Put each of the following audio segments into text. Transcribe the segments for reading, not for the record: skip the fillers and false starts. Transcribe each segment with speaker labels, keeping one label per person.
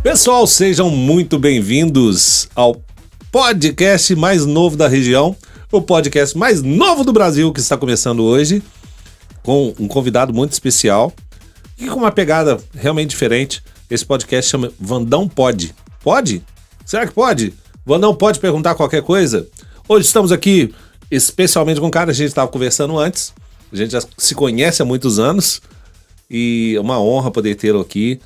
Speaker 1: Pessoal, sejam muito bem-vindos ao podcast mais novo da região, o podcast mais novo do Brasil, que está começando hoje, com um convidado muito especial e com uma pegada realmente diferente. Esse podcast chama Vandão Pode. Pode? Será que pode? Vandão pode perguntar qualquer coisa? Hoje estamos aqui especialmente com um cara que a gente estava conversando antes. A gente já se conhece há muitos anos e é uma honra poder tê-lo aqui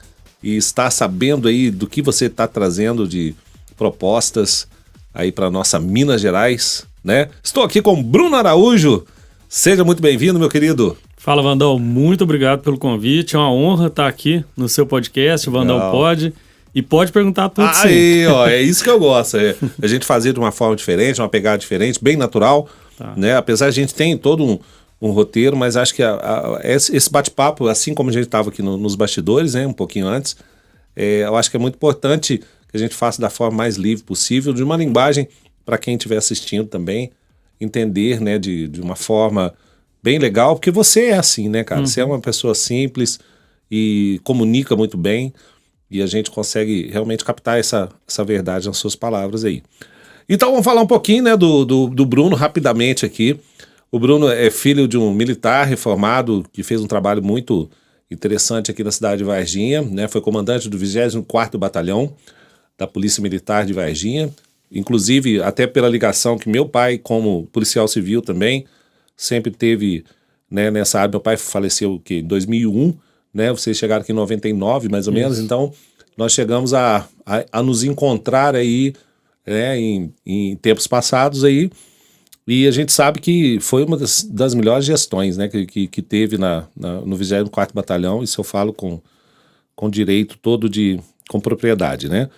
Speaker 1: e estar sabendo aí do que você está trazendo de propostas aí para nossa Minas Gerais, né? Estou aqui com Bruno Araújo. Seja muito bem-vindo, meu querido.
Speaker 2: Fala, Vandão. Muito obrigado pelo convite. É uma honra estar aqui no seu podcast, o Vandão Pode. E pode perguntar tudo, sim.
Speaker 1: Aí, ó, é isso que eu gosto. A gente fazer de uma forma diferente, uma pegada diferente, bem natural, né? Apesar de a gente tem todo um roteiro, mas acho que esse bate-papo, assim como a gente estava aqui nos bastidores, né, um pouquinho antes, eu acho que é muito importante que a gente faça da forma mais livre possível, de uma linguagem para quem estiver assistindo também entender, né, de uma forma bem legal, porque você é assim, né, cara? Você é uma pessoa simples e comunica muito bem e a gente consegue realmente captar essa verdade nas suas palavras aí. Então vamos falar um pouquinho, né, do Bruno rapidamente aqui. O Bruno é filho de um militar reformado que fez um trabalho muito interessante aqui na cidade de Varginha, né? Foi comandante do 24º Batalhão da Polícia Militar de Varginha. Inclusive, até pela ligação que meu pai, como policial civil também, sempre teve, né, nessa área. Meu pai faleceu em 2001, né? Vocês chegaram aqui em 99, mais ou menos. Então, nós chegamos a nos encontrar aí, né, em tempos passados aí. E a gente sabe que foi uma das melhores gestões, né, que teve no 24º Batalhão, isso eu falo com direito todo com propriedade, né?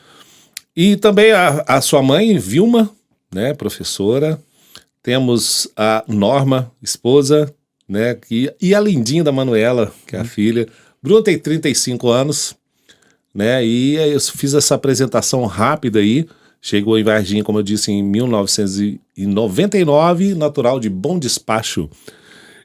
Speaker 1: E também a sua mãe, Vilma, né, professora, temos a Norma, esposa, né, e a lindinha da Manuela, que é a filha. Bruno tem 35 anos, né, e eu fiz essa apresentação rápida aí. Chegou em Varginha, como eu disse, em 1999, natural de Bom Despacho.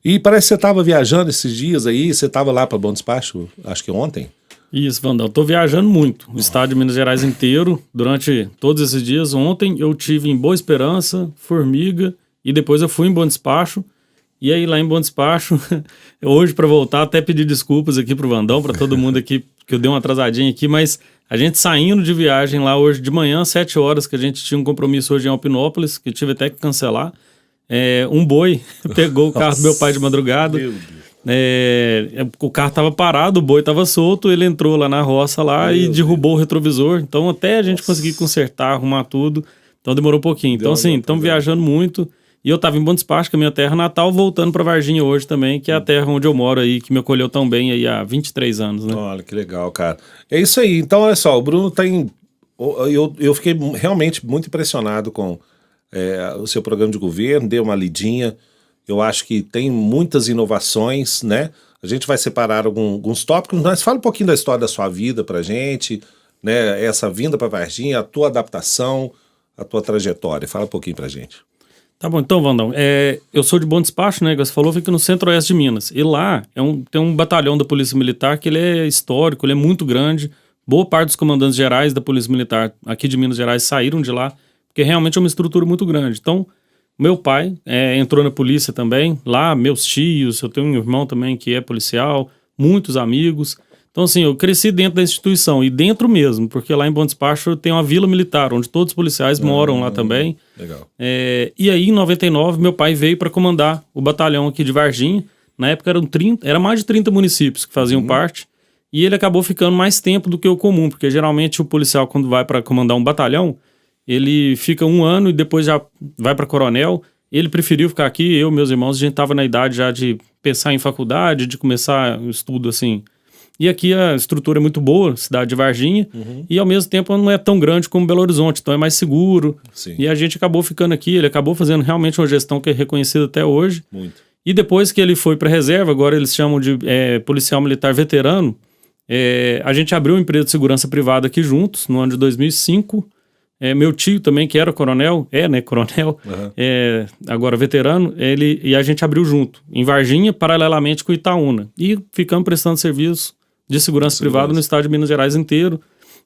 Speaker 1: E parece que você estava viajando esses dias aí, você estava lá para Bom Despacho, acho que ontem.
Speaker 2: Isso, Vandão. Estou viajando muito, o estado de Minas Gerais inteiro, durante todos esses dias. Ontem eu tive em Boa Esperança, Formiga, e depois eu fui em Bom Despacho. E aí lá em Bom Despacho, hoje para voltar, até pedir desculpas aqui pro Vandão, para todo mundo aqui, que eu dei uma atrasadinha aqui, mas a gente saindo de viagem lá hoje de manhã, 7 horas, que a gente tinha um compromisso hoje em Alpinópolis, que tive até que cancelar. Um boi pegou o carro do meu pai de madrugada. O carro estava parado, o boi estava solto, ele entrou lá na roça lá e derrubou o retrovisor. Então até a gente conseguir consertar, arrumar tudo, então demorou um pouquinho. Então assim, estamos viajando muito. E eu estava em Bom Despacho, que é a minha terra natal, voltando para Varginha hoje também, que é a terra onde eu moro aí, que me acolheu tão bem aí há 23 anos, né?
Speaker 1: Olha, que legal, cara. É isso aí. Então, olha só, o Bruno tem... Eu fiquei realmente muito impressionado com o seu programa de governo, dei uma lidinha. Eu acho que tem muitas inovações, né? A gente vai separar alguns tópicos, mas fala um pouquinho da história da sua vida pra gente, né? Essa vinda para Varginha, a tua adaptação, a tua trajetória. Fala um pouquinho pra gente.
Speaker 2: Tá bom, então, Vandão, eu sou de Bom Despacho, né, que você falou, fica no centro-oeste de Minas. E lá tem um batalhão da Polícia Militar que ele é histórico, ele é muito grande. Boa parte dos comandantes gerais da Polícia Militar aqui de Minas Gerais saíram de lá, porque realmente é uma estrutura muito grande. Então, meu pai entrou na polícia também, lá, meus tios, eu tenho um irmão também que é policial, muitos amigos. Então, assim, eu cresci dentro da instituição, e dentro mesmo, porque lá em Bom Despacho tem uma vila militar, onde todos os policiais moram lá também.
Speaker 1: Legal.
Speaker 2: E aí, em 99, meu pai veio para comandar o batalhão aqui de Varginha. Na época era mais de 30 municípios que faziam parte, e ele acabou ficando mais tempo do que o comum, porque geralmente o policial, quando vai para comandar um batalhão, ele fica 1 ano e depois já vai para coronel. Ele preferiu ficar aqui, eu e meus irmãos, a gente estava na idade já de pensar em faculdade, de começar o estudo assim. E aqui a estrutura é muito boa, cidade de Varginha, e ao mesmo tempo não é tão grande como Belo Horizonte, então é mais seguro.
Speaker 1: Sim.
Speaker 2: E a gente acabou ficando aqui, ele acabou fazendo realmente uma gestão que é reconhecida até hoje.
Speaker 1: Muito.
Speaker 2: E depois que ele foi para reserva, agora eles chamam de policial militar veterano, a gente abriu uma empresa de segurança privada aqui juntos, no ano de 2005. Meu tio também, que era coronel, coronel, agora veterano, e a gente abriu junto, em Varginha, paralelamente com Itaúna. E ficamos prestando serviço de segurança privada no estado de Minas Gerais inteiro.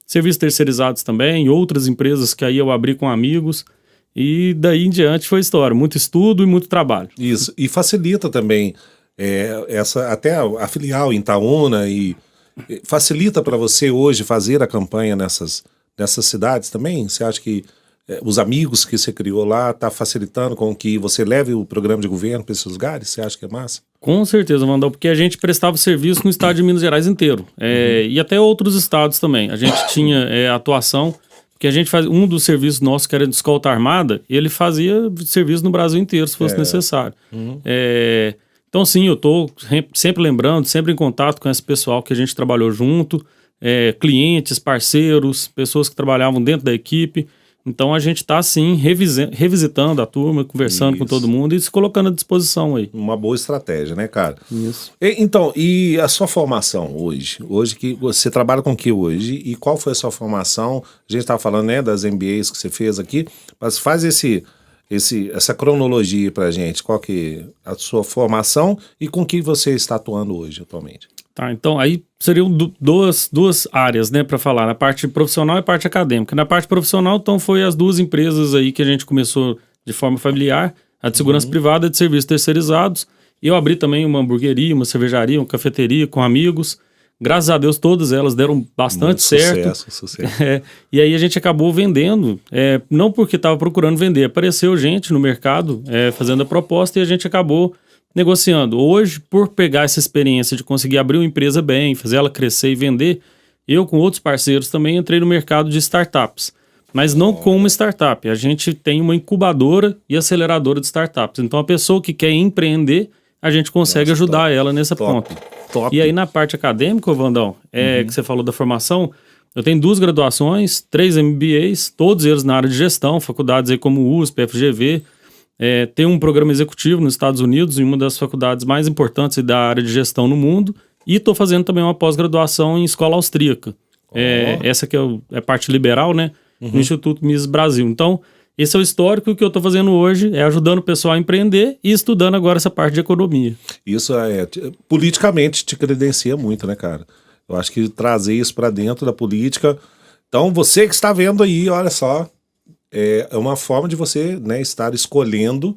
Speaker 2: serviços terceirizados também, outras empresas que aí eu abri com amigos, e daí em diante foi história, muito estudo e muito trabalho.
Speaker 1: Isso, e facilita também até a filial em Itaúna, e facilita para você hoje fazer a campanha nessas cidades também? Você acha que os amigos que você criou lá tá facilitando com que você leve o programa de governo para esses lugares? Você acha que é massa?
Speaker 2: Com certeza, Vandal, porque a gente prestava serviço no estado de Minas Gerais inteiro, e até outros estados também. A gente tinha atuação, porque a gente faz um dos serviços nossos, que era de escolta armada, ele fazia serviço no Brasil inteiro, se fosse necessário. Então, sim, eu estou sempre lembrando, sempre em contato com esse pessoal que a gente trabalhou junto, clientes, parceiros, pessoas que trabalhavam dentro da equipe. Então a gente está, sim, revisitando a turma, conversando com todo mundo e se colocando à disposição aí.
Speaker 1: Uma boa estratégia, né, cara?
Speaker 2: Isso.
Speaker 1: Então, e a sua formação hoje? Hoje que você trabalha com o que hoje? E qual foi a sua formação? A gente estava falando, né, das MBAs que você fez aqui, mas faz essa cronologia pra gente. Qual que é a sua formação e com que você está atuando hoje, atualmente?
Speaker 2: Tá, então aí seriam duas áreas, né, para falar, na parte profissional e parte acadêmica. Na parte profissional, então, foi as duas empresas aí que a gente começou de forma familiar, a de segurança privada e de serviços terceirizados. E eu abri também uma hamburgueria, uma cervejaria, uma cafeteria com amigos. Graças a Deus, todas elas deram bastante certo.
Speaker 1: Sucesso.
Speaker 2: E aí a gente acabou vendendo, não porque estava procurando vender, apareceu gente no mercado fazendo a proposta e a gente acabou negociando. Hoje, por pegar essa experiência de conseguir abrir uma empresa bem, fazer ela crescer e vender, eu com outros parceiros também entrei no mercado de startups. Mas não como uma startup. A gente tem uma incubadora e aceleradora de startups. Então, a pessoa que quer empreender, a gente consegue ajudar ela nesse ponto.
Speaker 1: Top.
Speaker 2: E aí, na parte acadêmica, Vandão, que você falou da formação, eu tenho 2 graduações, 3 MBAs, todos eles na área de gestão, faculdades aí como USP, FGV. Tem um programa executivo nos Estados Unidos, em uma das faculdades mais importantes da área de gestão no mundo, e estou fazendo também uma pós-graduação em escola austríaca. Essa que é a parte liberal, né? No Instituto Mises Brasil. Então, esse é o histórico que eu estou fazendo hoje, ajudando o pessoal a empreender e estudando agora essa parte de economia.
Speaker 1: Isso politicamente te credencia muito, né, cara? Eu acho que trazer isso para dentro da política. Então, você que está vendo aí, olha só, é uma forma de você, né, estar escolhendo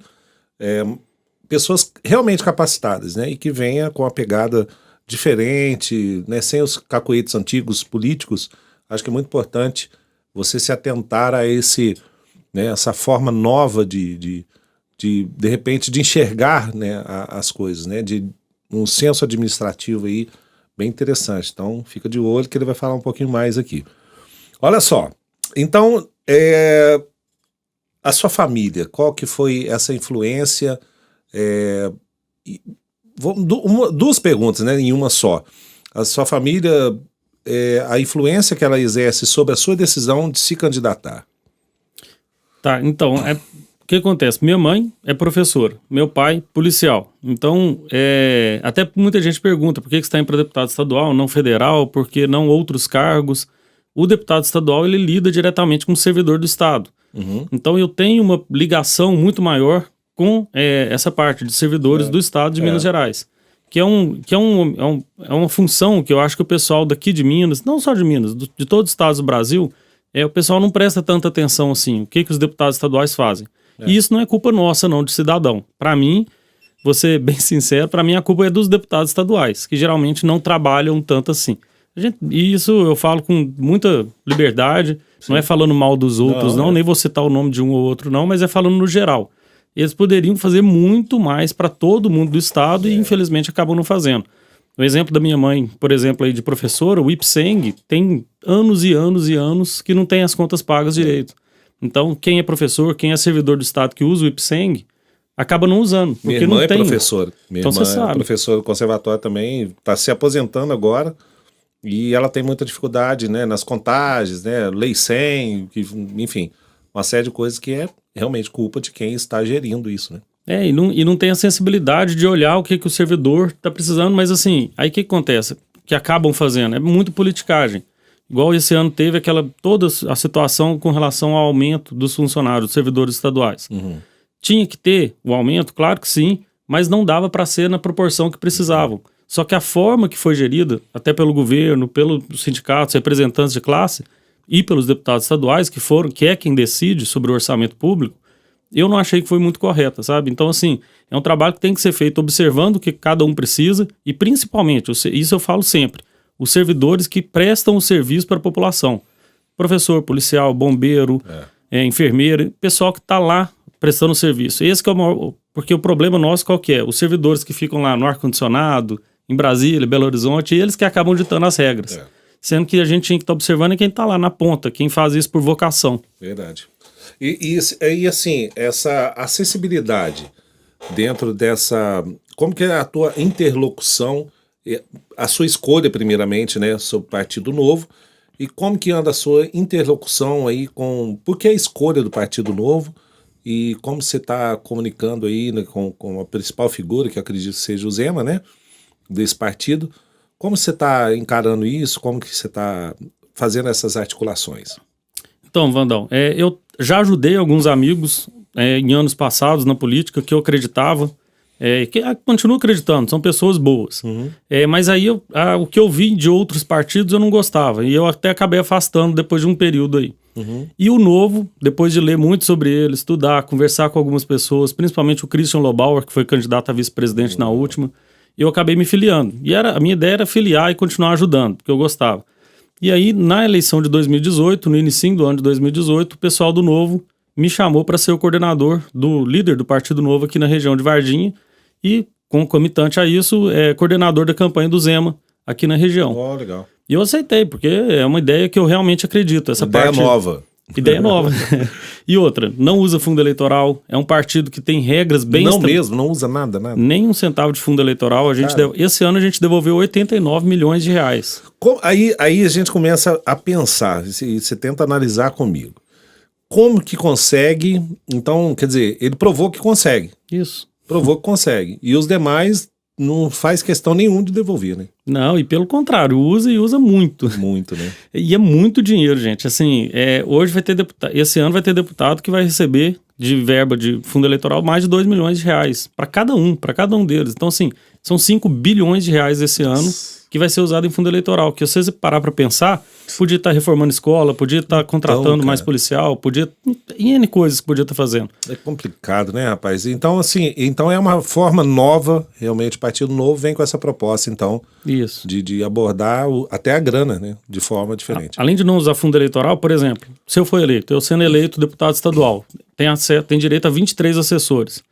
Speaker 1: pessoas realmente capacitadas, né, e que venha com uma pegada diferente, né, sem os cacoetes antigos políticos. Acho que é muito importante você se atentar a essa forma nova de repente, de enxergar, né, as coisas, né, de um senso administrativo aí bem interessante. Então, fica de olho que ele vai falar um pouquinho mais aqui. Olha só, então, a sua família, qual que foi essa influência? Duas perguntas, né, em uma só. A sua família, a influência que ela exerce sobre a sua decisão de se candidatar.
Speaker 2: Tá, então, o que acontece? Minha mãe é professora, meu pai, policial. Então, até muita gente pergunta por que você está indo para deputado estadual, não federal, por que não outros cargos? O deputado estadual, ele lida diretamente com o servidor do Estado. Então, eu tenho uma ligação muito maior com essa parte de servidores do Estado de Minas Gerais. Que é uma função que eu acho que o pessoal daqui de Minas, não só de Minas, de todos os estados do Brasil, o pessoal não presta tanta atenção assim, o que os deputados estaduais fazem. E isso não é culpa nossa, não, de cidadão. Para mim, vou ser bem sincero, para mim a culpa é dos deputados estaduais, que geralmente não trabalham tanto assim. E isso eu falo com muita liberdade, não é falando mal dos outros, não, nem vou citar o nome de um ou outro, não, mas é falando no geral. Eles poderiam fazer muito mais para todo mundo do estado e infelizmente acabam não fazendo. O exemplo da minha mãe, por exemplo, aí de professora, o IPSENG, tem anos e anos e anos que não tem as contas pagas direito. Então, quem é professor, quem é servidor do estado que usa o IPSENG, acaba não usando. Porque
Speaker 1: minha irmã
Speaker 2: não tem.
Speaker 1: Professora. Minha
Speaker 2: então,
Speaker 1: irmã
Speaker 2: você sabe.
Speaker 1: É professora do conservatório também, está se aposentando agora e ela tem muita dificuldade, né, nas contagens, né, lei 100, enfim, uma série de coisas que é realmente culpa de quem está gerindo isso, né?
Speaker 2: E não tem a sensibilidade de olhar o que o servidor está precisando, mas assim, aí o que acontece? Que acabam fazendo, é muito politicagem. Igual esse ano teve toda a situação com relação ao aumento dos funcionários, dos servidores estaduais. Tinha que ter o aumento, claro que sim, mas não dava para ser na proporção que precisavam. Só que a forma que foi gerida, até pelo governo, pelos sindicatos, representantes de classe, e pelos deputados estaduais, que é quem decide sobre o orçamento público, eu não achei que foi muito correta, sabe? Então, assim, é um trabalho que tem que ser feito observando o que cada um precisa e, principalmente, isso eu falo sempre, os servidores que prestam o serviço para a população. Professor, policial, bombeiro, enfermeiro, pessoal que está lá prestando serviço. Esse que é o maior, porque o problema nosso qual que é? Os servidores que ficam lá no ar-condicionado, em Brasília, Belo Horizonte, eles que acabam ditando as regras. Sendo que a gente tinha que estar observando quem está lá na ponta, quem faz isso por vocação.
Speaker 1: Verdade. E assim, essa acessibilidade dentro dessa... Como que é a tua interlocução, a sua escolha primeiramente, né, sobre o Partido Novo, e como que anda a sua interlocução aí com... Por que a escolha do Partido Novo e como você está comunicando aí, né, com a principal figura, que eu acredito que seja o Zema, né, desse partido. Como você está encarando isso? Como que você está fazendo essas articulações?
Speaker 2: Então, Vandão, eu já ajudei alguns amigos em anos passados na política que eu acreditava, que continuo acreditando, são pessoas boas. Mas aí o que eu vi de outros partidos eu não gostava, e eu até acabei afastando depois de um período aí. E o Novo, depois de ler muito sobre ele, estudar, conversar com algumas pessoas, principalmente o Christian Lobauer, que foi candidato a vice-presidente na última, eu acabei me filiando. E a minha ideia era filiar e continuar ajudando, porque eu gostava. E aí, na eleição de 2018, no início do ano de 2018, o pessoal do Novo me chamou para ser o coordenador do líder do Partido Novo aqui na região de Varginha e, concomitante a isso, coordenador da campanha do Zema aqui na região.
Speaker 1: Legal.
Speaker 2: E eu aceitei, porque é uma ideia que eu realmente acredito. Essa
Speaker 1: ideia nova.
Speaker 2: Ideia nova. E outra, não usa fundo eleitoral, é um partido que tem regras bem...
Speaker 1: Não mesmo, não usa nada.
Speaker 2: Nem um centavo de fundo eleitoral. Esse ano a gente devolveu 89 milhões de reais.
Speaker 1: Aí a gente começa a pensar, e você tenta analisar comigo. Como que consegue? Então, quer dizer, ele provou que consegue.
Speaker 2: Isso.
Speaker 1: Provou que consegue. E os demais não faz questão nenhuma de devolver, né?
Speaker 2: Não, e pelo contrário, usa e usa muito.
Speaker 1: Muito, né?
Speaker 2: E é muito dinheiro, gente. Assim, hoje vai ter deputado, esse ano vai ter deputado que vai receber de verba de fundo eleitoral mais de 2 milhões de reais para cada um deles. Então, assim, são 5 bilhões de reais esse ano que vai ser usado em fundo eleitoral. Que se você parar para pensar, podia estar reformando escola, podia estar contratando mais policial, podia... N coisas que podia estar fazendo.
Speaker 1: É complicado, né, rapaz? Então, assim, é uma forma nova, realmente, o Partido Novo vem com essa proposta, então,
Speaker 2: isso,
Speaker 1: de abordar até a grana, né, de forma diferente.
Speaker 2: Além de não usar fundo eleitoral, por exemplo, se eu for eleito, eu sendo eleito deputado estadual, tem direito a 23 assessores.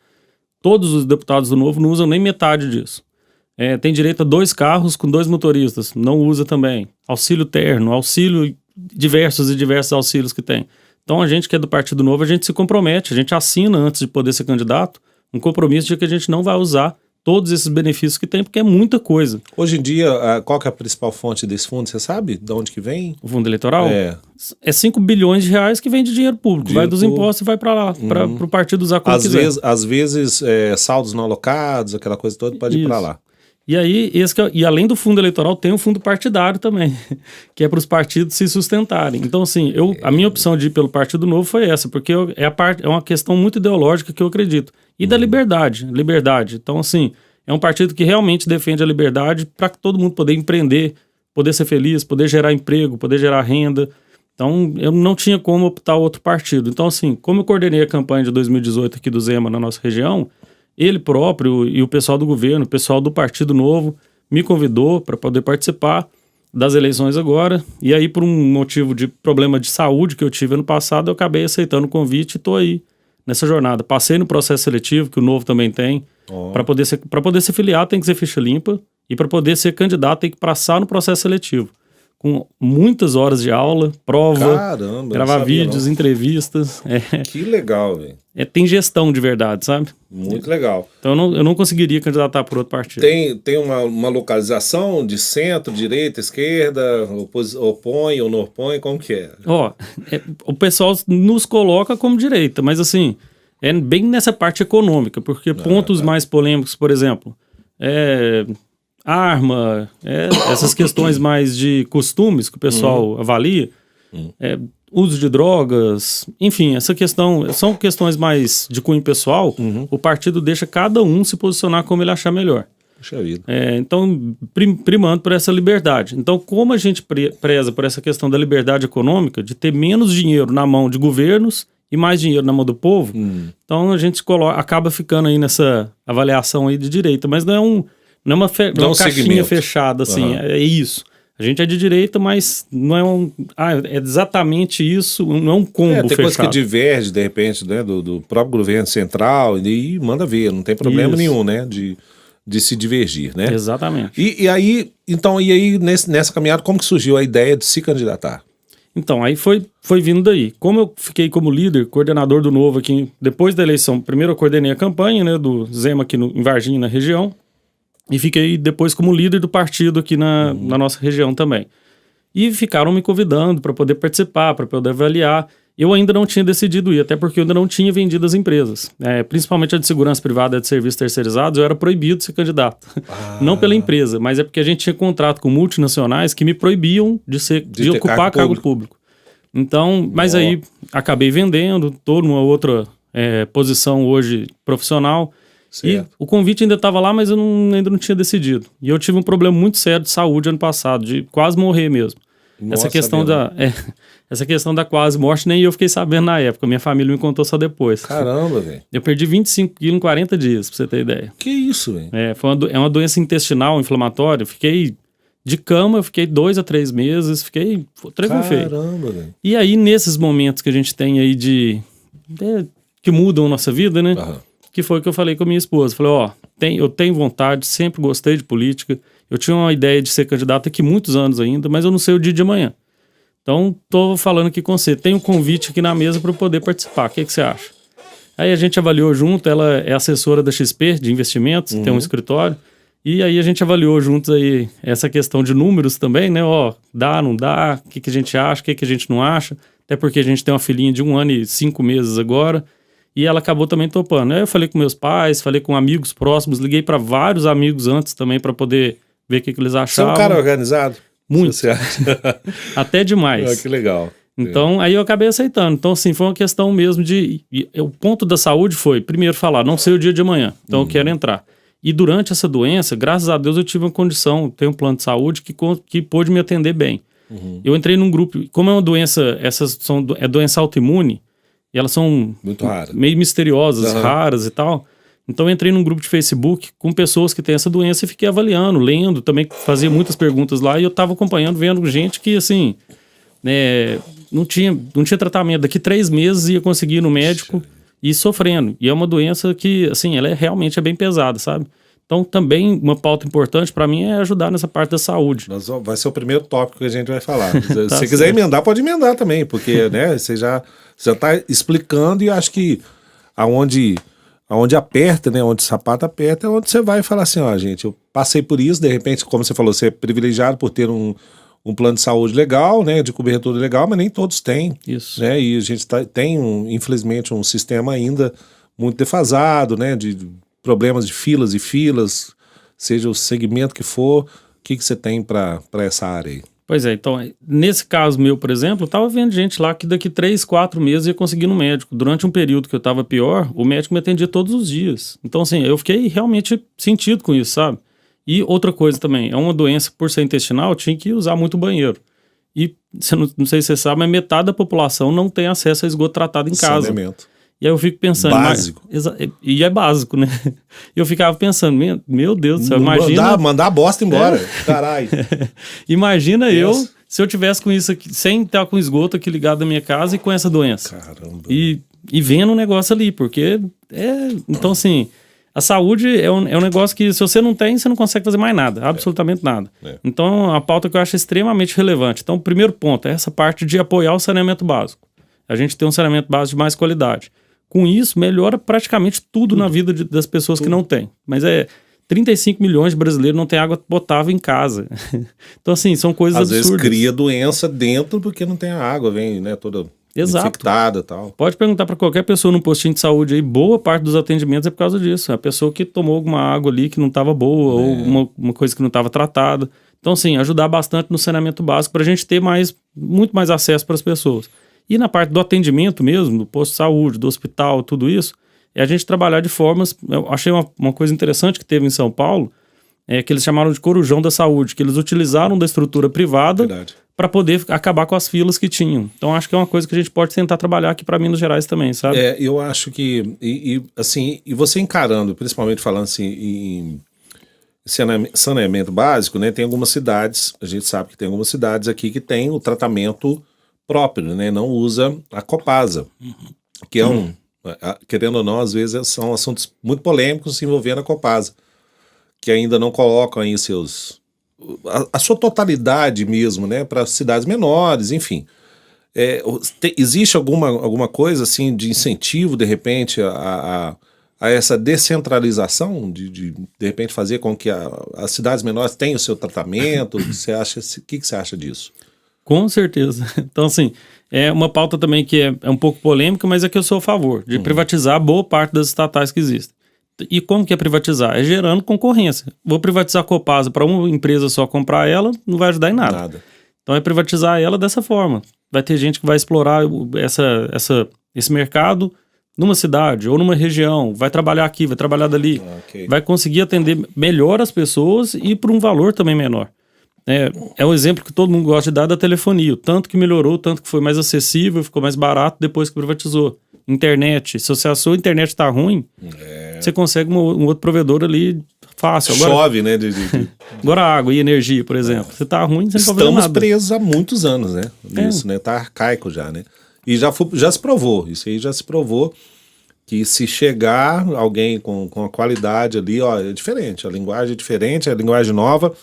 Speaker 2: Todos os deputados do Novo não usam nem metade disso. Tem direito a 2 carros com 2 motoristas, não usa também. Auxílio terno, auxílio, diversos auxílios que tem. Então a gente que é do Partido Novo, a gente se compromete, a gente assina antes de poder ser candidato, um compromisso de que a gente não vai usar todos esses benefícios que tem, porque é muita coisa.
Speaker 1: Hoje em dia, qual que é a principal fonte desse fundo, você sabe? De onde que vem?
Speaker 2: O fundo eleitoral? É 5 bilhões de reais que vem de dinheiro público, vai dos impostos e vai para lá, para o partido usar como quiser.
Speaker 1: Às vezes, saldos não alocados, aquela coisa toda, pode ir para lá.
Speaker 2: E aí, e além do fundo eleitoral, tem o fundo partidário também, que é para os partidos se sustentarem. Então, assim, a minha opção de ir pelo Partido Novo foi essa, porque é uma questão muito ideológica que eu acredito. E da liberdade. Então, assim, é um partido que realmente defende a liberdade para todo mundo poder empreender, poder ser feliz, poder gerar emprego, poder gerar renda. Então, eu não tinha como optar outro partido. Então, assim, como eu coordenei a campanha de 2018 aqui do Zema na nossa região, ele próprio e o pessoal do governo, o pessoal do Partido Novo, me convidou para poder participar das eleições agora. E aí, por um motivo de problema de saúde que eu tive ano passado, eu acabei aceitando o convite e estou aí nessa jornada. Passei no processo seletivo, que o Novo também tem. Para poder se filiar, tem que ser ficha limpa. E para poder ser candidato, tem que passar no processo seletivo. Com muitas horas de aula, prova,
Speaker 1: caramba,
Speaker 2: gravar vídeos, entrevistas.
Speaker 1: Que legal, velho.
Speaker 2: Tem gestão de verdade, sabe?
Speaker 1: Muito legal.
Speaker 2: Então eu não conseguiria candidatar por outro partido.
Speaker 1: Tem uma localização de centro, direita, esquerda, opõe ou não opõe, como que é?
Speaker 2: O pessoal nos coloca como direita, mas assim, é bem nessa parte econômica, porque pontos mais polêmicos, por exemplo, arma, essas questões mais de costumes que o pessoal avalia, uso de drogas, enfim, são questões mais de cunho pessoal, o partido deixa cada um se posicionar como ele achar melhor.
Speaker 1: Puxa vida.
Speaker 2: Então, primando por essa liberdade. Então, como a gente preza por essa questão da liberdade econômica, de ter menos dinheiro na mão de governos e mais dinheiro na mão do povo, então a gente acaba ficando aí nessa avaliação aí de direita, mas não é uma caixinha segmento fechada, assim, é isso. A gente é de direita, mas não é é exatamente isso, não é um combo fechado.
Speaker 1: Tem coisa que diverge, de repente, né, do próprio governo central, e manda ver, não tem problema nenhum, né, de se divergir, né?
Speaker 2: Exatamente.
Speaker 1: E aí, nessa caminhada, como que surgiu a ideia de se candidatar?
Speaker 2: Então, aí foi vindo daí. Como eu fiquei como líder, coordenador do Novo aqui, depois da eleição, primeiro eu coordenei a campanha, né, do Zema aqui em Varginha, na região, e fiquei depois como líder do partido aqui na nossa região também. E ficaram me convidando para poder participar, para poder avaliar. Eu ainda não tinha decidido ir, até porque eu ainda não tinha vendido as empresas. Principalmente a de segurança privada e a de serviços terceirizados, eu era proibido de ser candidato. Não pela empresa, mas é porque a gente tinha contrato com multinacionais que me proibiam de ocupar cargo público. Então, mas aí acabei vendendo, estou numa outra posição hoje profissional. Certo. E o convite ainda estava lá, mas eu ainda não tinha decidido. E eu tive um problema muito sério de saúde ano passado, de quase morrer mesmo. Nossa, essa questão da quase morte, nem eu fiquei sabendo na época. Minha família me contou só depois.
Speaker 1: Caramba, velho.
Speaker 2: Eu perdi 25 quilos em 40 dias, pra você ter ideia.
Speaker 1: Que isso, velho?
Speaker 2: É uma doença intestinal inflamatória. Eu fiquei de cama, eu fiquei 2 a 3 meses, fiquei feio.
Speaker 1: Caramba, velho.
Speaker 2: E aí, nesses momentos que a gente tem aí que mudam a nossa vida, né? Que foi o que eu falei com a minha esposa. Falei, eu tenho vontade, sempre gostei de política. Eu tinha uma ideia de ser candidato aqui muitos anos ainda, mas eu não sei o dia de amanhã. Então, tô falando aqui com você. Tem um convite aqui na mesa para eu poder participar. O que você acha? Aí a gente avaliou junto. Ela é assessora da XP de investimentos, tem um escritório. E aí a gente avaliou juntos aí essa questão de números também, né? Dá, não dá, o que a gente acha, o que a gente não acha. Até porque a gente tem uma filhinha de 1 ano e 5 meses agora. E ela acabou também topando. Aí eu falei com meus pais, falei com amigos próximos, liguei para vários amigos antes também para poder ver o que eles achavam.
Speaker 1: Você é um cara organizado?
Speaker 2: Muito.
Speaker 1: Você acha?
Speaker 2: Até demais.
Speaker 1: Que legal.
Speaker 2: Então, aí eu acabei aceitando. Então, assim, foi uma questão mesmo o ponto da saúde foi, primeiro, falar, não sei o dia de amanhã, então eu quero entrar. E durante essa doença, graças a Deus, eu tive uma condição, tenho um plano de saúde que pôde me atender bem. Eu entrei num grupo, como é uma doença, é doença autoimune, e elas são
Speaker 1: muito raras,
Speaker 2: meio misteriosas, raras e tal. Então eu entrei num grupo de Facebook com pessoas que têm essa doença e fiquei avaliando, lendo, também fazia muitas perguntas lá e eu estava acompanhando, vendo gente que, assim, não tinha tratamento. Daqui 3 meses ia conseguir ir no médico e ir sofrendo. E é uma doença que, assim, ela realmente é bem pesada, sabe? Então também uma pauta importante para mim é ajudar nessa parte da saúde.
Speaker 1: Vai ser o primeiro tópico que a gente vai falar. Se você quiser emendar, pode emendar também, porque né, você já está explicando e acho que aonde aperta, né, onde o sapato aperta, é onde você vai falar assim, gente, eu passei por isso, de repente, como você falou, você é privilegiado por ter um plano de saúde legal, né, de cobertura legal, mas nem todos têm.
Speaker 2: Isso.
Speaker 1: Né, e a gente tem, infelizmente, um sistema ainda muito defasado, né, de problemas de filas e filas, seja o segmento que for. O que você tem para essa área aí?
Speaker 2: Pois é, então, nesse caso meu, por exemplo, eu estava vendo gente lá que daqui 3, 4 meses ia conseguir ir no médico. Durante um período que eu estava pior, o médico me atendia todos os dias. Então, assim, eu fiquei realmente sentido com isso, sabe? E outra coisa também, é uma doença, por ser intestinal, tinha que usar muito banheiro. E, não sei se você sabe, mas metade da população não tem acesso a esgoto tratado em casa.
Speaker 1: Saneamento.
Speaker 2: E aí eu fico pensando...
Speaker 1: Básico.
Speaker 2: E é básico, né? Eu ficava pensando, meu Deus do céu, imagina...
Speaker 1: Mandar a bosta embora, caralho.
Speaker 2: Imagina se eu tivesse com isso aqui, sem estar com esgoto aqui ligado na minha casa e com essa doença.
Speaker 1: Caramba.
Speaker 2: E vendo um negócio ali, porque... Então, assim, a saúde é um negócio que se você não tem, você não consegue fazer mais nada, absolutamente nada. Então, a pauta que eu acho extremamente relevante. Então, o primeiro ponto é essa parte de apoiar o saneamento básico. A gente tem um saneamento básico de mais qualidade. Com isso, melhora praticamente tudo na vida das pessoas que não têm. Mas 35 milhões de brasileiros não têm água potável em casa. Então, assim, são coisas absurdas.
Speaker 1: Às vezes cria doença dentro porque não tem a água, vem, né, toda infectada e tal.
Speaker 2: Pode perguntar para qualquer pessoa num postinho de saúde aí, boa parte dos atendimentos é por causa disso. A pessoa que tomou alguma água ali que não estava boa ou uma coisa que não estava tratada. Então, assim, ajudar bastante no saneamento básico para a gente ter muito mais acesso para as pessoas. E na parte do atendimento mesmo, do posto de saúde, do hospital, tudo isso, é a gente trabalhar de formas... Eu achei uma coisa interessante que teve em São Paulo, que eles chamaram de corujão da saúde, que eles utilizaram da estrutura privada para poder acabar com as filas que tinham. Então, acho que é uma coisa que a gente pode tentar trabalhar aqui para Minas Gerais também, sabe?
Speaker 1: Eu acho que, assim, e você encarando, principalmente falando assim em saneamento básico, né? Tem algumas cidades, a gente sabe que tem algumas cidades aqui que tem o tratamento próprio, né? Não usa a Copasa, que é querendo ou não, às vezes são assuntos muito polêmicos envolvendo a Copasa, que ainda não colocam aí a sua totalidade mesmo, né, para cidades menores, enfim. Existe alguma coisa assim de incentivo, de repente, a essa descentralização, de repente fazer com que as cidades menores tenham o seu tratamento? O que você acha disso?
Speaker 2: Com certeza. Então, assim, é uma pauta também que é um pouco polêmica, mas é que eu sou a favor de privatizar boa parte das estatais que existem. E como que é privatizar? É gerando concorrência. Vou privatizar a Copasa para uma empresa só comprar ela, não vai ajudar em nada. Então é privatizar ela dessa forma. Vai ter gente que vai explorar esse mercado numa cidade ou numa região, vai trabalhar aqui, vai trabalhar dali, vai conseguir atender melhor as pessoas e por um valor também menor. É um exemplo que todo mundo gosta de dar da telefonia. O tanto que melhorou, tanto que foi mais acessível, ficou mais barato depois que privatizou. Internet, se a sua internet está ruim, você consegue um outro provedor ali fácil. Agora,
Speaker 1: chove, né?
Speaker 2: Agora água e energia, por exemplo. Você está ruim, você não pode fazer nada.
Speaker 1: Estamos presos há muitos anos, né? Nisso, né? Tá arcaico já, né? E já se provou, isso aí já se provou, que se chegar alguém com a qualidade ali, ó, é diferente, a linguagem é diferente, a linguagem nova,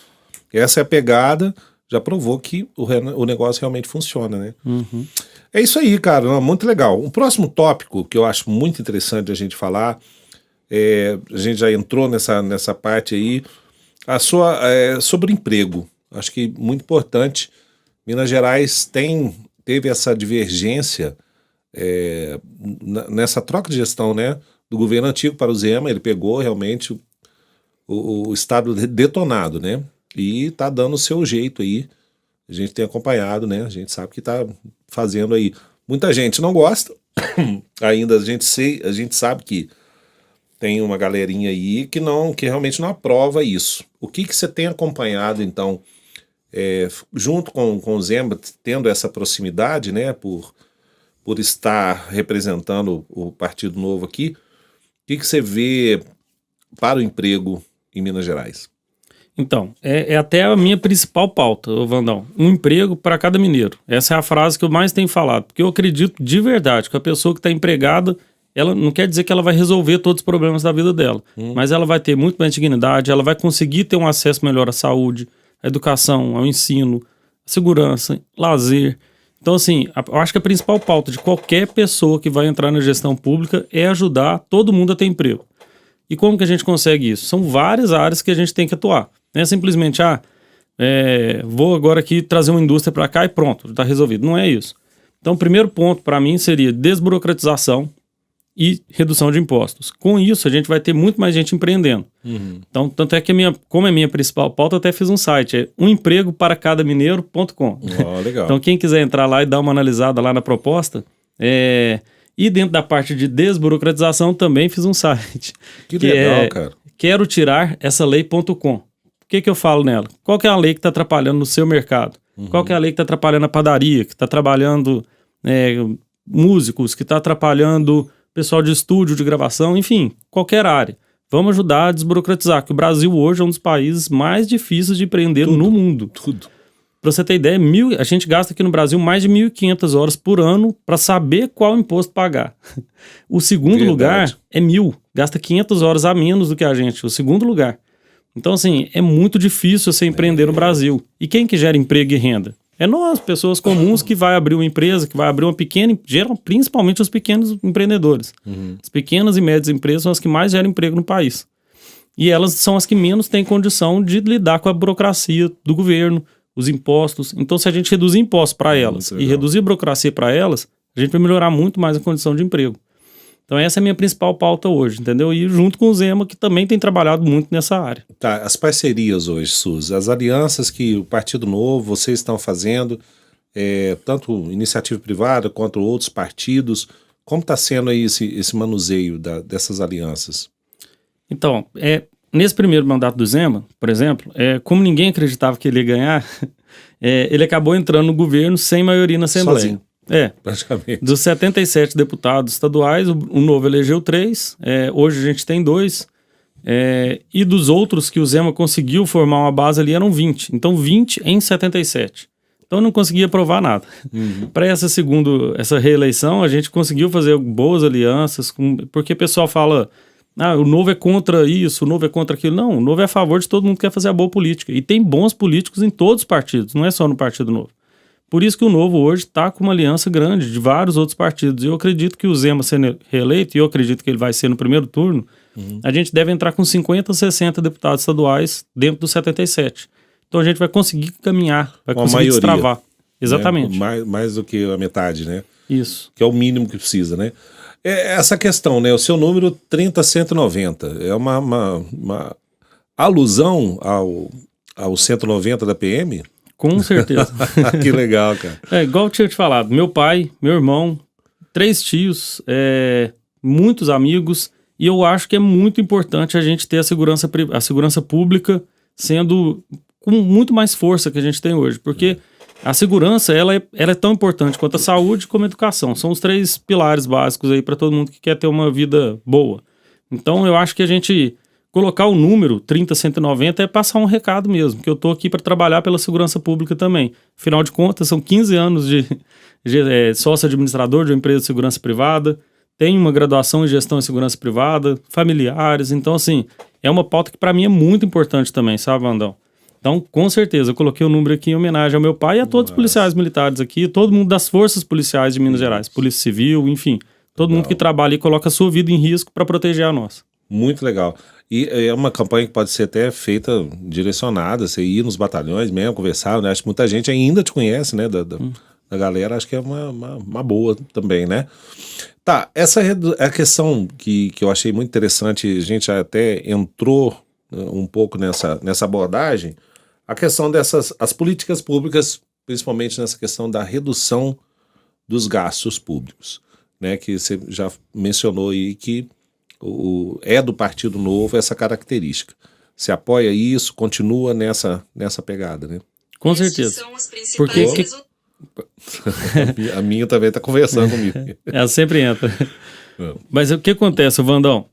Speaker 1: essa é a pegada, já provou que o negócio realmente funciona, né? É isso aí, cara, muito legal. Um próximo tópico que eu acho muito interessante a gente falar, a gente já entrou nessa parte aí, sobre emprego. Acho que muito importante. Minas Gerais teve essa divergência nessa troca de gestão, né, do governo antigo para o Zema. Ele pegou realmente o estado detonado, né, e tá dando o seu jeito aí. A gente tem acompanhado, né, a gente sabe que tá fazendo aí. Muita gente não gosta, ainda a gente sabe que tem uma galerinha aí que realmente não aprova isso. O que você tem acompanhado, então, junto com o Zema, tendo essa proximidade, né, por estar representando o Partido Novo aqui, o que você vê para o emprego em Minas Gerais?
Speaker 2: Então, é até a minha principal pauta, Vandão. Um emprego para cada mineiro. Essa é a frase que eu mais tenho falado, porque eu acredito de verdade que a pessoa que está empregada, ela não quer dizer que ela vai resolver todos os problemas da vida dela, mas ela vai ter muito mais dignidade, ela vai conseguir ter um acesso melhor à saúde, à educação, ao ensino, à segurança, lazer. Então, assim, eu acho que a principal pauta de qualquer pessoa que vai entrar na gestão pública é ajudar todo mundo a ter emprego. E como que a gente consegue isso? São várias áreas que a gente tem que atuar. Não é simplesmente, vou agora aqui trazer uma indústria para cá e pronto, está resolvido. Não é isso. Então, o primeiro ponto para mim seria desburocratização e redução de impostos. Com isso, a gente vai ter muito mais gente empreendendo. Então, tanto é que como é minha principal pauta, eu até fiz um site, é umempregoparacadamineiro.com.
Speaker 1: Legal.
Speaker 2: Então, quem quiser entrar lá e dar uma analisada lá na proposta, e dentro da parte de desburocratização também fiz um site.
Speaker 1: Que legal, cara.
Speaker 2: Quero tirar essa lei.com. O que eu falo nela? Qual que é a lei que está atrapalhando no seu mercado? Qual que é a lei que está atrapalhando a padaria, que está trabalhando músicos, que está atrapalhando pessoal de estúdio, de gravação, enfim, qualquer área. Vamos ajudar a desburocratizar, que o Brasil hoje é um dos países mais difíceis de empreender no mundo.
Speaker 1: Tudo.
Speaker 2: Para você ter ideia, a gente gasta aqui no Brasil mais de 1.500 horas por ano para saber qual imposto pagar. O segundo lugar é 1.000, gasta 500 horas a menos do que a gente, o segundo lugar. Então, assim, é muito difícil você empreender no Brasil. E quem que gera emprego e renda? É nós, pessoas comuns, que vai abrir uma empresa, que vai abrir uma pequena, geram principalmente os pequenos empreendedores. As pequenas e médias empresas são as que mais geram emprego no país. E elas são as que menos têm condição de lidar com a burocracia do governo, os impostos. Então, se a gente reduzir impostos para elas e reduzir burocracia para elas, a gente vai melhorar muito mais a condição de emprego. Então essa é a minha principal pauta hoje, entendeu? E junto com o Zema, que também tem trabalhado muito nessa área.
Speaker 1: Tá, as parcerias hoje, Suzy, as alianças que o Partido Novo, vocês estão fazendo, tanto iniciativa privada quanto outros partidos, como está sendo aí esse manuseio dessas alianças?
Speaker 2: Então, nesse primeiro mandato do Zema, por exemplo, como ninguém acreditava que ele ia ganhar, ele acabou entrando no governo sem maioria na Assembleia.
Speaker 1: Sozinho. Praticamente.
Speaker 2: Dos 77 deputados estaduais, o Novo elegeu 3, hoje a gente tem 2, e dos outros que o Zema conseguiu formar uma base ali eram 20. Então 20 em 77. Então não conseguia aprovar nada. Para essa reeleição, a gente conseguiu fazer boas alianças, porque o pessoal fala, o Novo é contra isso, o Novo é contra aquilo. Não, o Novo é a favor de todo mundo que quer fazer a boa política. E tem bons políticos em todos os partidos, não é só no Partido Novo. Por isso que o Novo hoje está com uma aliança grande de vários outros partidos. E eu acredito que o Zema sendo reeleito, e eu acredito que ele vai ser no primeiro turno, a gente deve entrar com 50, 60 deputados estaduais dentro dos 77. Então a gente vai conseguir caminhar, vai conseguir destravar. Exatamente.
Speaker 1: Né? Mais do que a metade, né?
Speaker 2: Isso.
Speaker 1: Que é o mínimo que precisa, né? Essa questão, né? O seu número 30190 é uma alusão ao 190 da PM?
Speaker 2: Com certeza.
Speaker 1: Que legal, cara.
Speaker 2: Igual eu tinha te falado, meu pai, meu irmão, 3 tios, muitos amigos, e eu acho que é muito importante a gente ter a segurança pública sendo com muito mais força que a gente tem hoje, porque a segurança ela é tão importante quanto a saúde como a educação. São os 3 pilares básicos aí para todo mundo que quer ter uma vida boa. Então eu acho que a gente colocar o número 30190 é passar um recado mesmo, que eu estou aqui para trabalhar pela segurança pública também. Afinal de contas, são 15 anos de sócio administrador de uma empresa de segurança privada, tenho uma graduação em gestão de segurança privada, familiares, então assim, é uma pauta que para mim é muito importante também, sabe, Vandão? Então, com certeza, eu coloquei o número aqui em homenagem ao meu pai e a todos os policiais militares aqui, todo mundo das forças policiais de Minas Gerais, Polícia Civil, enfim, todo mundo que trabalha e coloca a sua vida em risco para proteger a nossa.
Speaker 1: Muito legal. E é uma campanha que pode ser até feita, direcionada, você ir nos batalhões mesmo, conversar, né? Acho que muita gente ainda te conhece, né? Da galera, acho que é uma boa também, né? Tá, essa é a questão que eu achei muito interessante, a gente até entrou um pouco nessa abordagem, a questão as políticas públicas, principalmente nessa questão da redução dos gastos públicos, né? Que você já mencionou aí que é do Partido Novo essa característica. Você apoia isso, continua nessa pegada, né?
Speaker 2: Com certeza.
Speaker 3: Porque
Speaker 1: a minha também está conversando comigo.
Speaker 2: Ela sempre entra. Mas o que acontece, Vandão?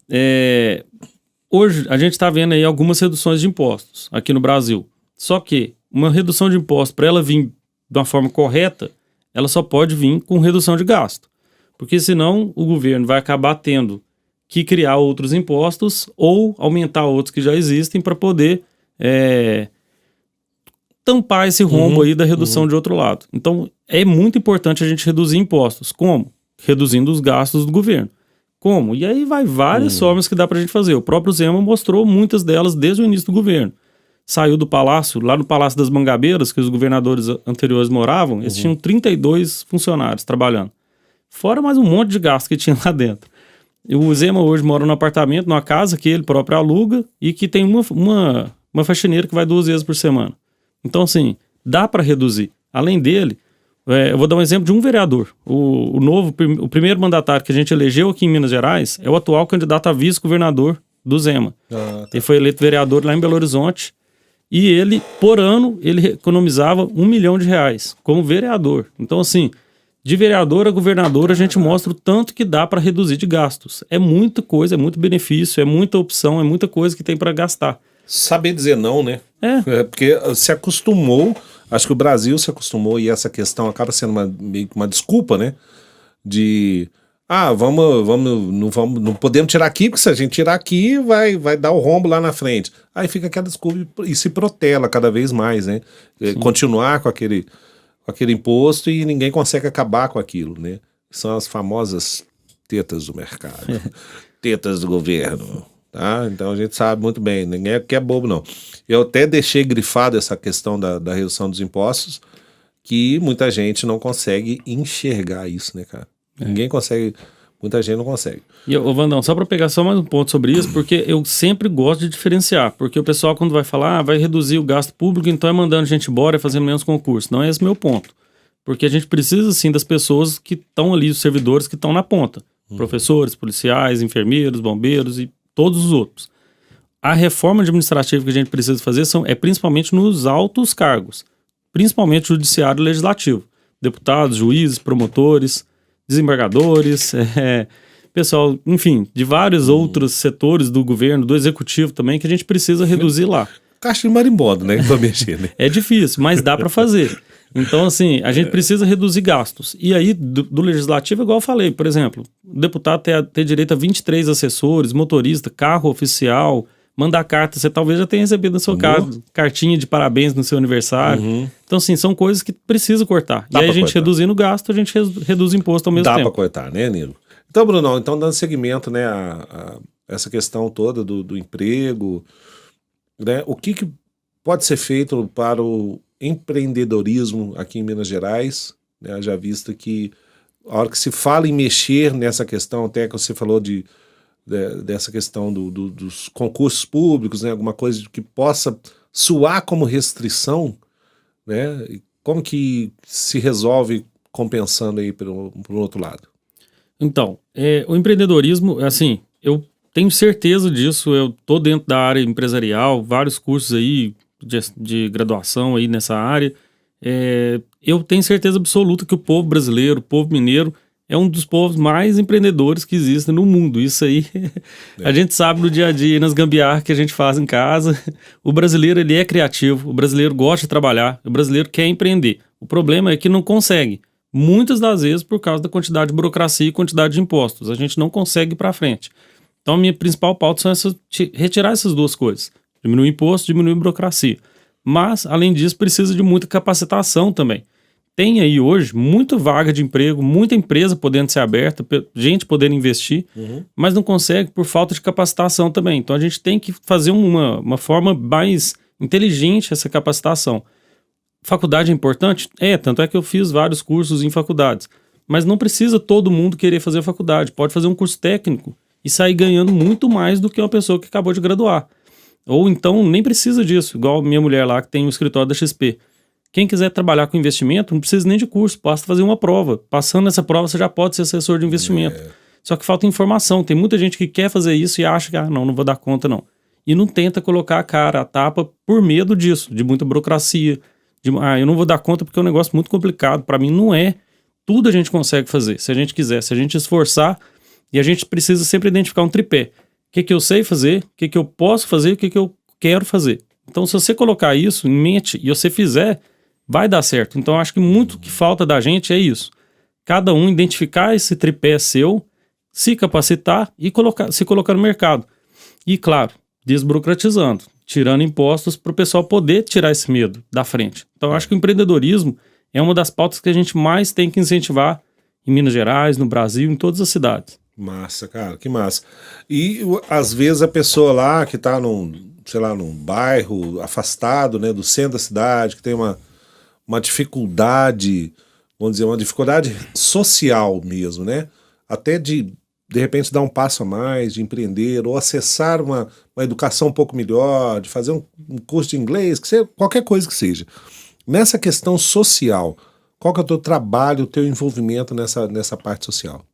Speaker 2: Hoje a gente está vendo aí algumas reduções de impostos aqui no Brasil. Só que uma redução de impostos, para ela vir de uma forma correta, ela só pode vir com redução de gasto. Porque senão o governo vai acabar tendo que criar outros impostos ou aumentar outros que já existem para poder tampar esse rombo aí da redução de outro lado. Então, é muito importante a gente reduzir impostos. Como? Reduzindo os gastos do governo. Como? E aí vai várias formas que dá pra gente fazer. O próprio Zema mostrou muitas delas desde o início do governo. Saiu do palácio, lá no Palácio das Mangabeiras, que os governadores anteriores moravam, eles tinham 32 funcionários trabalhando. Fora mais um monte de gasto que tinha lá dentro. O Zema hoje mora num apartamento, numa casa que ele próprio aluga e que tem uma faxineira que vai 2 vezes por semana. Então, assim, dá para reduzir. Além dele, eu vou dar um exemplo de um vereador. O primeiro mandatário que a gente elegeu aqui em Minas Gerais é o atual candidato a vice-governador do Zema.
Speaker 1: Tá.
Speaker 2: Ele foi eleito vereador lá em Belo Horizonte e ele, por ano, ele economizava R$1 milhão como vereador. Então, assim, de vereador a governador, a gente mostra o tanto que dá para reduzir de gastos. É muita coisa, é muito benefício, é muita opção, é muita coisa que tem para gastar.
Speaker 1: Saber dizer não, né? Porque se acostumou, acho que o Brasil se acostumou e essa questão acaba sendo meio que uma desculpa, né? Não podemos tirar aqui, porque se a gente tirar aqui, vai dar o rombo lá na frente. Aí fica aquela desculpa e se protela cada vez mais, né? Continuar com aquele imposto e ninguém consegue acabar com aquilo, né? São as famosas tetas do mercado, tetas do governo, tá? Então a gente sabe muito bem, ninguém é bobo não. Eu até deixei grifado essa questão da redução dos impostos, que muita gente não consegue enxergar isso, né, cara? Ninguém consegue, muita gente não consegue.
Speaker 2: E, Vandão, só para pegar só mais um ponto sobre isso, porque eu sempre gosto de diferenciar, porque o pessoal quando vai falar, vai reduzir o gasto público, então é mandando gente embora e fazendo menos concurso. Não é esse meu ponto. Porque a gente precisa, sim, das pessoas que estão ali, os servidores que estão na ponta. Professores, policiais, enfermeiros, bombeiros e todos os outros. a reforma administrativa que a gente precisa fazer é principalmente nos altos cargos, principalmente judiciário e legislativo. Deputados, juízes, promotores, desembargadores, pessoal, enfim, de vários outros setores do governo, do executivo também, que a gente precisa reduzir lá.
Speaker 1: Caixa de marimbondo, né? Pra mexer, né?
Speaker 2: É difícil, mas dá para fazer. Então, assim, a gente precisa reduzir gastos. E aí, do legislativo, igual eu falei, por exemplo, o deputado ter direito a 23 assessores, motorista, carro oficial, mandar carta. Você talvez já tenha recebido na sua casa cartinha de parabéns no seu aniversário. Então, assim, são coisas que precisa cortar. E aí, a gente reduzindo o gasto, a gente reduz o imposto ao mesmo tempo.
Speaker 1: Dá para cortar, né, Nilo? Então, Brunão, dando seguimento, né, a essa questão toda do emprego, né, o que pode ser feito para o empreendedorismo aqui em Minas Gerais, né, já visto que a hora que se fala em mexer nessa questão, até que você falou dessa questão dos concursos públicos, né, alguma coisa que possa soar como restrição, né, e como que se resolve compensando aí pelo outro lado?
Speaker 2: Então, o empreendedorismo, assim, eu tenho certeza disso, eu tô dentro da área empresarial, vários cursos aí de graduação aí nessa área, eu tenho certeza absoluta que o povo brasileiro, o povo mineiro, é um dos povos mais empreendedores que existem no mundo. Isso aí a gente sabe no dia a dia, nas gambiarras que a gente faz em casa. O brasileiro, ele é criativo, o brasileiro gosta de trabalhar, o brasileiro quer empreender. O problema é que não consegue. Muitas das vezes por causa da quantidade de burocracia e quantidade de impostos. A gente não consegue ir para frente. Então a minha principal pauta são retirar essas duas coisas. Diminuir o imposto, diminuir a burocracia. Mas, além disso, precisa de muita capacitação também. Tem aí hoje muita vaga de emprego, muita empresa podendo ser aberta, gente podendo investir, mas não consegue por falta de capacitação também. Então a gente tem que fazer uma forma mais inteligente essa capacitação. Faculdade é importante? Tanto é que eu fiz vários cursos em faculdades. Mas não precisa todo mundo querer fazer faculdade. Pode fazer um curso técnico e sair ganhando muito mais do que uma pessoa que acabou de graduar. Ou então nem precisa disso, igual minha mulher lá que tem o escritório da XP. Quem quiser trabalhar com investimento não precisa nem de curso, basta fazer uma prova. Passando essa prova você já pode ser assessor de investimento. Só que falta informação, tem muita gente que quer fazer isso e acha que não vou dar conta não. E não tenta colocar a cara, a tapa por medo disso, de muita burocracia. Eu não vou dar conta porque é um negócio muito complicado. Para mim não é. Tudo a gente consegue fazer, se a gente quiser, se a gente esforçar. E a gente precisa sempre identificar um tripé. O que eu sei fazer, o que eu posso fazer, o que eu quero fazer. Então se você colocar isso em mente e você fizer, vai dar certo. Então acho que muito que falta da gente é isso. Cada um identificar esse tripé seu, se capacitar e se colocar no mercado. E claro, desburocratizando, tirando impostos para o pessoal poder tirar esse medo da frente. Então acho que o empreendedorismo é uma das pautas que a gente mais tem que incentivar em Minas Gerais, no Brasil, em todas as cidades.
Speaker 1: Massa, cara, que massa. E às vezes a pessoa lá que está num bairro afastado, né, do centro da cidade, que tem uma dificuldade, vamos dizer, uma dificuldade social mesmo, né? Até de repente dar um passo a mais, de empreender, ou acessar uma educação um pouco melhor, de fazer um curso de inglês, qualquer coisa que seja. Nessa questão social, qual que é o teu trabalho, o teu envolvimento nessa parte social?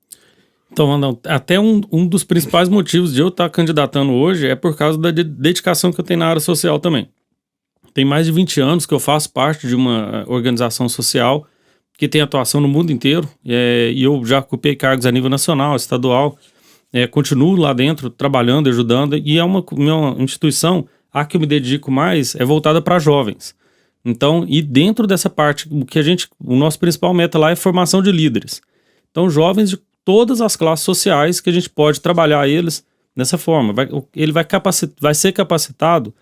Speaker 2: Então, Andão, até um dos principais motivos de eu estar candidatando hoje é por causa da dedicação que eu tenho na área social também. Tem mais de 20 anos que eu faço parte de uma organização social que tem atuação no mundo inteiro, e eu já ocupei cargos a nível nacional, estadual, continuo lá dentro trabalhando, ajudando, e é uma instituição, a que eu me dedico mais é voltada para jovens. Então, e dentro dessa parte, o nosso principal meta lá é formação de líderes. Então, jovens de todas as classes sociais que a gente pode trabalhar eles dessa forma. Ele vai ser capacitado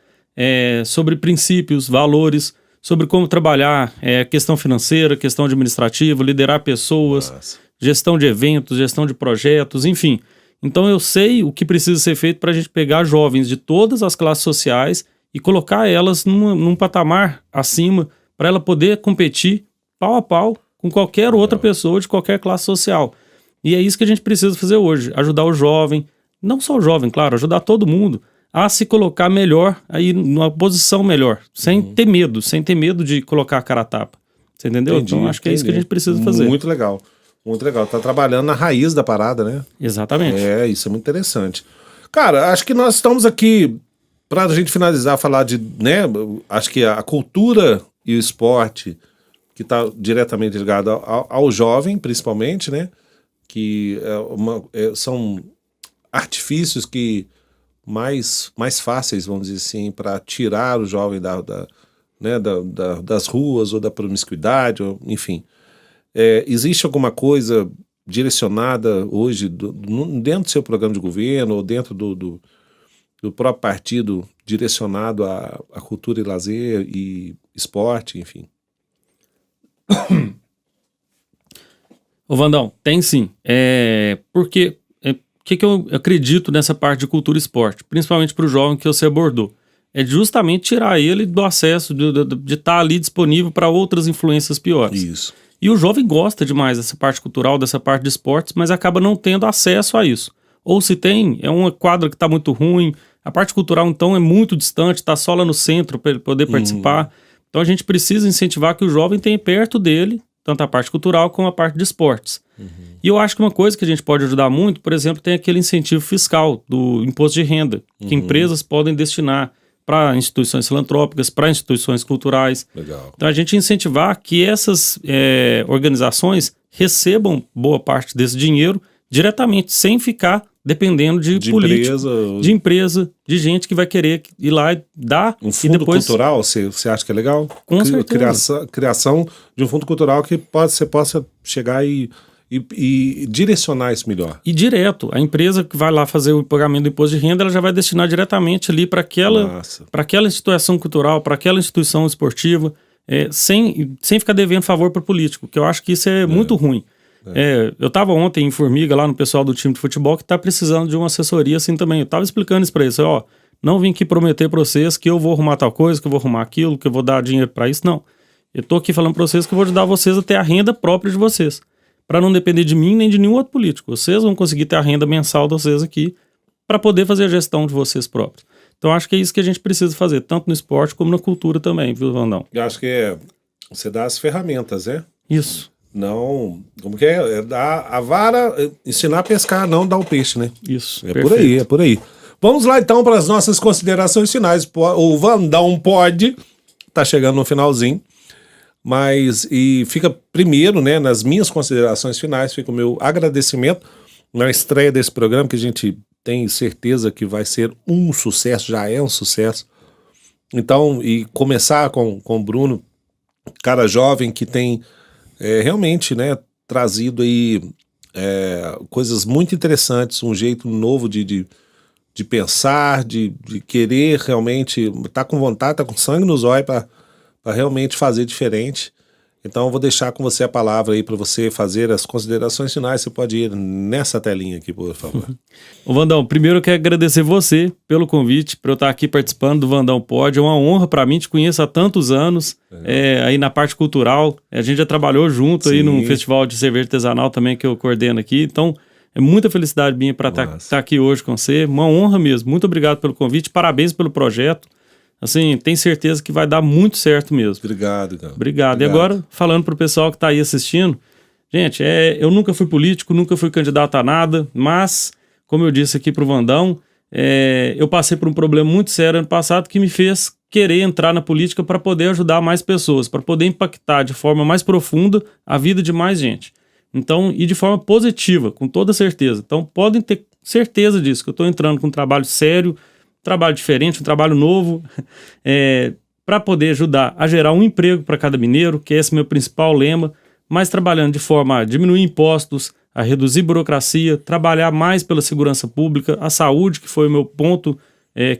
Speaker 2: sobre princípios, valores, sobre como trabalhar questão financeira, questão administrativa, liderar pessoas, gestão de eventos, gestão de projetos, enfim. Então eu sei o que precisa ser feito para a gente pegar jovens de todas as classes sociais e colocar elas num patamar acima para ela poder competir pau a pau com qualquer outra pessoa de qualquer classe social. E é isso que a gente precisa fazer hoje, ajudar o jovem, não só o jovem, claro, ajudar todo mundo a se colocar melhor, aí numa posição melhor, sem ter medo de colocar a cara a tapa. Você entendeu? Então acho que é isso que a gente precisa fazer.
Speaker 1: Muito legal, muito legal. Tá trabalhando na raiz da parada, né?
Speaker 2: Exatamente.
Speaker 1: Isso é muito interessante. Cara, acho que nós estamos aqui para a gente finalizar, falar de, né, acho que a cultura e o esporte, que está diretamente ligado ao jovem, principalmente, né, que são artifícios que mais fáceis, vamos dizer assim, para tirar o jovem das ruas ou da promiscuidade, ou, enfim. Existe alguma coisa direcionada hoje dentro do seu programa de governo ou dentro do próprio partido direcionado à cultura e lazer e esporte, enfim?
Speaker 2: Ô Vandão, tem sim. Porque que eu acredito nessa parte de cultura e esporte, principalmente para o jovem que você abordou? É justamente tirar ele do acesso, de estar ali disponível para outras influências piores.
Speaker 1: Isso.
Speaker 2: E o jovem gosta demais dessa parte cultural, dessa parte de esportes, mas acaba não tendo acesso a isso. Ou se tem, é uma quadra que está muito ruim, a parte cultural então é muito distante, está só lá no centro para ele poder participar. Então a gente precisa incentivar que o jovem tenha perto dele, tanto a parte cultural como a parte de esportes. E eu acho que uma coisa que a gente pode ajudar muito, por exemplo, tem aquele incentivo fiscal do imposto de renda, que empresas podem destinar para instituições filantrópicas, para instituições culturais.
Speaker 1: Legal.
Speaker 2: Então a gente incentivar que essas organizações recebam boa parte desse dinheiro diretamente, sem ficar dependendo de político, de empresa, de gente que vai querer ir lá e dar.
Speaker 1: Um fundo
Speaker 2: depois...
Speaker 1: cultural, você acha que é legal?
Speaker 2: Com certeza.
Speaker 1: Criação de um fundo cultural que você possa chegar e direcionar isso melhor.
Speaker 2: E direto, a empresa que vai lá fazer o pagamento do imposto de renda, ela já vai destinar diretamente ali para aquela instituição cultural, para aquela instituição esportiva, sem ficar devendo favor para o político, que eu acho que isso é muito ruim. Eu estava ontem em Formiga, lá no pessoal do time de futebol, que está precisando de uma assessoria assim também. Eu estava explicando isso para eles, não vim aqui prometer para vocês que eu vou arrumar tal coisa, que eu vou arrumar aquilo, que eu vou dar dinheiro para isso, não. Eu estou aqui falando para vocês que eu vou ajudar vocês a ter a renda própria de vocês, para não depender de mim nem de nenhum outro político. Vocês vão conseguir ter a renda mensal de vocês aqui para poder fazer a gestão de vocês próprios. Então acho que é isso que a gente precisa fazer, tanto no esporte como na cultura também, viu, Vandão?
Speaker 1: Eu acho que você dá as ferramentas, né?
Speaker 2: Isso.
Speaker 1: Não, como que é? Dar a vara, ensinar a pescar, não dar o peixe, né?
Speaker 2: Isso,
Speaker 1: perfeito. Por aí. Vamos lá então para as nossas considerações finais. O Vandão tá chegando no finalzinho. E fica primeiro, né, nas minhas considerações finais, fica o meu agradecimento na estreia desse programa, que a gente tem certeza que vai ser um sucesso, já é um sucesso. Então, e começar com o Bruno, cara jovem que tem realmente, né, trazido aí coisas muito interessantes, um jeito novo de pensar, de querer realmente, tá com vontade, tá com sangue nos olhos para realmente fazer diferente. Então eu vou deixar com você a palavra aí para você fazer as considerações finais. Você pode ir nessa telinha aqui, por favor.
Speaker 2: Ô Vandão, primeiro eu quero agradecer você pelo convite, para eu estar aqui participando do Vandão Pod. É uma honra para mim, te conheço há tantos anos, aí na parte cultural. A gente já trabalhou junto aí num festival de cerveja artesanal também que eu coordeno aqui. Então é muita felicidade minha para estar aqui hoje com você. Uma honra mesmo. Muito obrigado pelo convite, parabéns pelo projeto. Assim, tenho certeza que vai dar muito certo mesmo.
Speaker 1: Obrigado, cara.
Speaker 2: Obrigado. E agora, falando pro pessoal que tá aí assistindo, gente, eu nunca fui político, nunca fui candidato a nada, mas, como eu disse aqui pro Vandão, eu passei por um problema muito sério ano passado que me fez querer entrar na política para poder ajudar mais pessoas, para poder impactar de forma mais profunda a vida de mais gente. Então, e de forma positiva, com toda certeza. Então, podem ter certeza disso, que eu estou entrando com um trabalho sério, trabalho diferente, um trabalho novo, para poder ajudar a gerar um emprego para cada mineiro, que esse é o meu principal lema, mas trabalhando de forma a diminuir impostos, a reduzir burocracia, trabalhar mais pela segurança pública, a saúde, que foi o meu ponto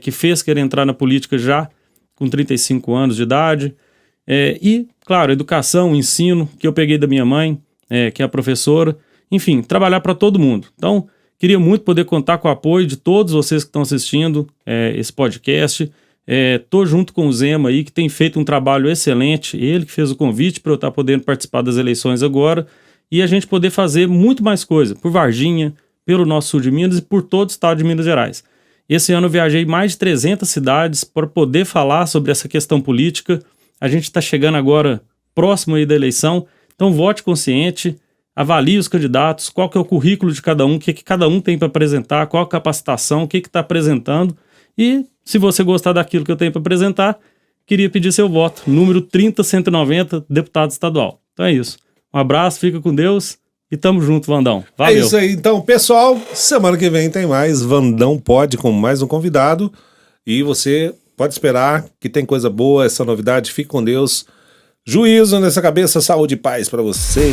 Speaker 2: que fez querer entrar na política já com 35 anos de idade, e, claro, educação, ensino, que eu peguei da minha mãe, que é a professora, enfim, trabalhar para todo mundo. Então, queria muito poder contar com o apoio de todos vocês que estão assistindo esse podcast. Tô junto com o Zema aí, que tem feito um trabalho excelente. Ele que fez o convite para eu estar podendo participar das eleições agora. E a gente poder fazer muito mais coisa por Varginha, pelo nosso sul de Minas e por todo o estado de Minas Gerais. Esse ano eu viajei mais de 300 cidades para poder falar sobre essa questão política. A gente está chegando agora próximo aí da eleição. Então vote consciente. Avalie os candidatos, qual que é o currículo de cada um, o que cada um tem para apresentar, qual a capacitação, o que está apresentando e Se você gostar daquilo que eu tenho para apresentar, queria pedir seu voto. Número 30190, deputado estadual. Então é isso. Um abraço, fica com Deus e tamo junto, Vandão. Valeu.
Speaker 1: É isso aí, então, pessoal. Semana que vem tem mais Vandão Pode com mais um convidado. E você pode esperar que tem coisa boa, essa novidade. Fique com Deus. Juízo nessa cabeça, saúde e paz para você.